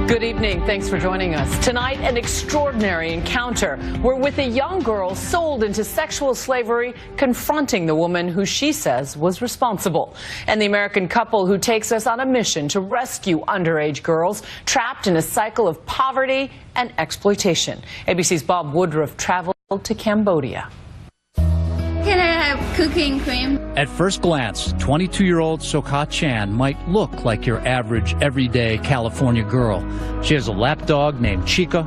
Good evening. Thanks for joining us. Tonight, an extraordinary encounter. We're with a young girl sold into sexual slavery, confronting the woman who she says was responsible. And the American couple who takes us on a mission to rescue underage girls trapped in a cycle of poverty and exploitation. ABC's Bob Woodruff traveled to Cambodia. Can I have cooking cream? At first glance, 22-year-old Sokha Chan might look like your average, everyday California girl. She has a lapdog named Chica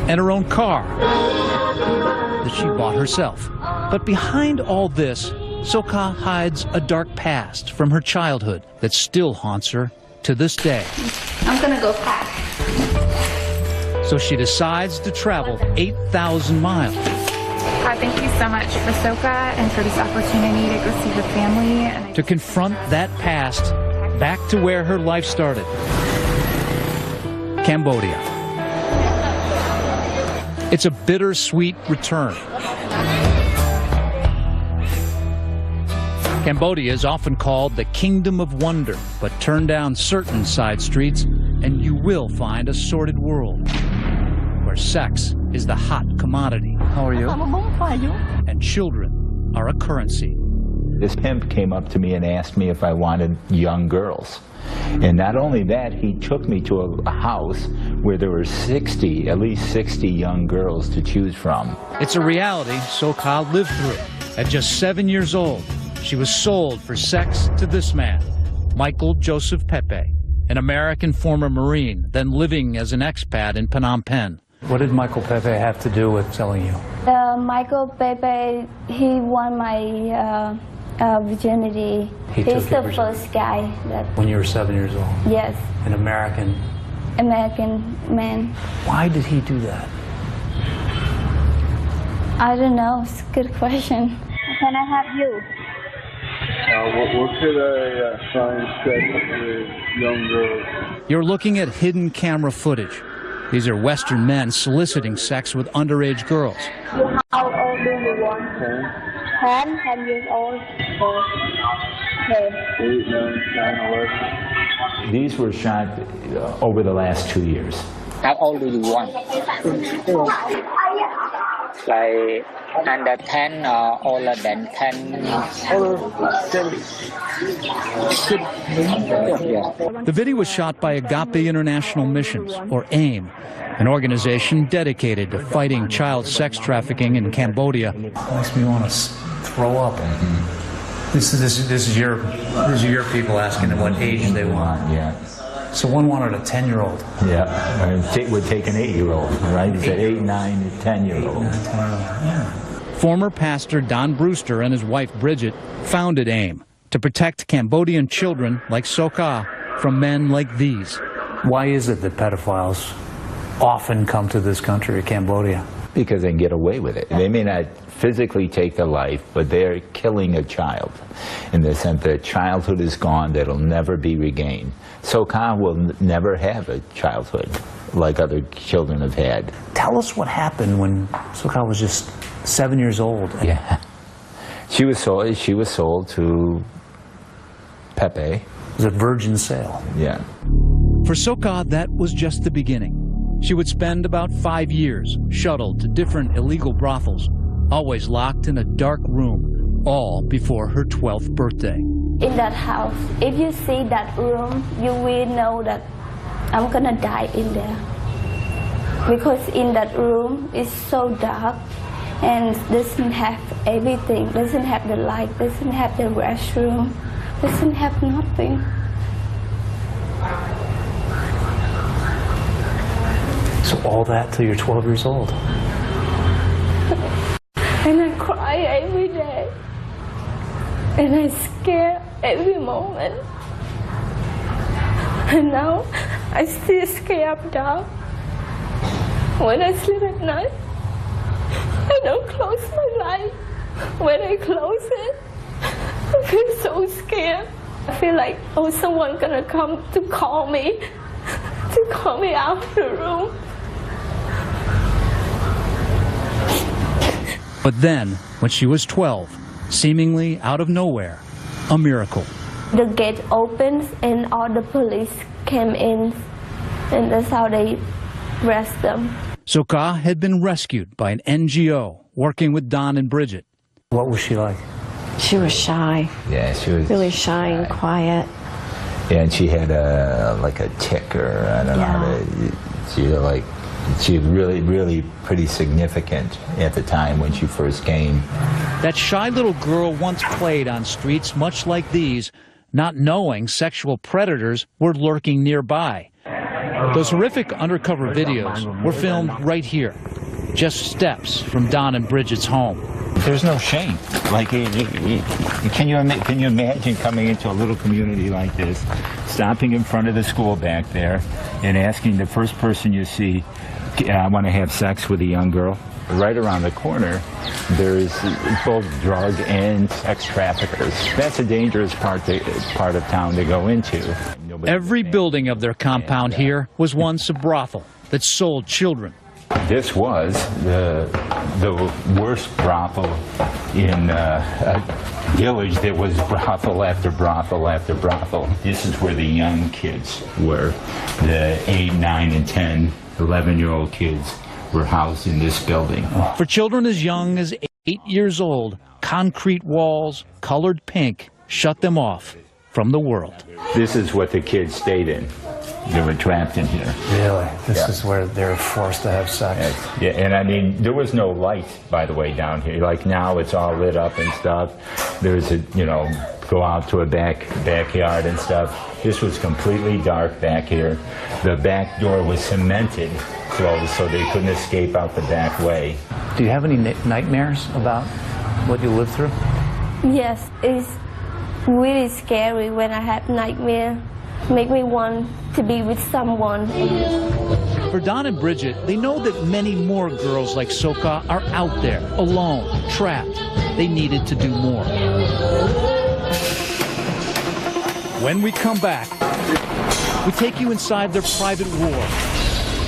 and her own car that she bought herself. But behind all this, Sokha hides a dark past from her childhood that still haunts her to this day. I'm gonna go pack. So she decides to travel 8,000 miles. Hi, thank you so much for Sokha and for this opportunity to go see her family. And to confront that past back to where her life started. Cambodia. It's a bittersweet return. Cambodia is often called the Kingdom of Wonder, but turn down certain side streets and you will find a sordid world where sex is the hot commodity. How are you? And children are a currency. This pimp came up to me and asked me if I wanted young girls. And not only that, he took me to a house where there were at least 60 young girls to choose from. It's a reality Sokha lived through. At just 7 years old, she was sold for sex to this man, Michael Joseph Pepe, an American former Marine, then living as an expat in Phnom Penh. What did Michael Pepe have to do with selling you? Michael Pepe, he won my virginity. He's the first guy that... When you were 7 years old? Yes. An American man. Why did he do that? I don't know. It's a good question. Can I have you? What could I try and set with young girls? You're looking at hidden camera footage. These are Western men soliciting sex with underage girls. How old do you want? 10 years old. Okay. 8, 9, 10, 11. These were shot over the last 2 years. How old do you want? Like under 10 or older than 10? The video was shot by Agape International Missions, or AIM, an organization dedicated to fighting child sex trafficking in Cambodia. It makes me want to throw up. This is your people asking them what age they want. Yeah. So one wanted a 10-year-old. Yeah, it would take an 8-year-old, right? He said 8, 9, 10-year-old. Yeah. Former pastor Don Brewster and his wife Bridget founded AIM to protect Cambodian children like Sokha from men like these. Why is it that pedophiles often come to this country, Cambodia? Because they can get away with it. They may not physically take their life, but they're killing a child in the sense that childhood is gone, that'll never be regained. Sokha will never have a childhood like other children have had. Tell us what happened when Sokha was just 7 years old. Yeah. She was sold to Pepe. It was a virgin sale. Yeah. For Sokha, that was just the beginning. She would spend about 5 years shuttled to different illegal brothels, always locked in a dark room, all before her 12th birthday. In that house, if you see that room, you will know that I'm gonna die in there. Because in that room, it's so dark and doesn't have everything, doesn't have the light, doesn't have the restroom, doesn't have nothing. So all that till you're 12 years old. And I cry every day. And I scare every moment. And now I still scared up down. When I sleep at night, I don't close my eyes. When I close it, I feel so scared. I feel like, oh, someone gonna come to call me out of the room. But then, when she was 12, seemingly out of nowhere, a miracle. The gate opens and all the police came in and that's how they arrest them. Sokha had been rescued by an NGO working with Don and Bridget. What was she like? She was shy. Yeah, she was really shy and quiet. Yeah, and she had like a tick, or I don't know how to. She really pretty significant at the time when she first came. That shy little girl once played on streets much like these, not knowing sexual predators were lurking nearby. Those horrific undercover videos were filmed right here, just steps from Don and Bridget's home. There's no shame. Like, can you imagine coming into a little community like this, stopping in front of the school back there, and asking the first person you see, I want to have sex with a young girl? Right around the corner, there's both drug and sex traffickers. That's a dangerous part of town to go into. Every building of their compound here was once a brothel that sold children. This was the worst brothel in a village that was brothel after brothel after brothel. This is where the young kids were. The 8, 9, and 10, 11-year-old kids were housed in this building. For children as young as 8 years old, concrete walls, colored pink, shut them off from the world. This is what the kids stayed in. They were trapped in here. Really? This is where they're forced to have sex? Yeah, and I mean, there was no light, by the way, down here. Like now, it's all lit up and stuff. There's a, go out to a backyard and stuff. This was completely dark back here. The back door was cemented closed, so they couldn't escape out the back way. Do you have any nightmares about what you lived through? Yes, it's really scary when I have nightmare. Make me want to be with someone. For Don and Bridget, they know that many more girls like Sokha are out there, alone, trapped. They needed to do more. When we come back, we take you inside their private war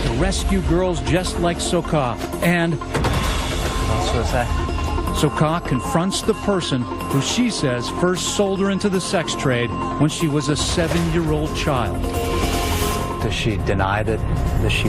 to rescue girls just like Sokha. And Sokha confronts the person who she says first sold her into the sex trade when she was a 7-year-old child. Does she deny that she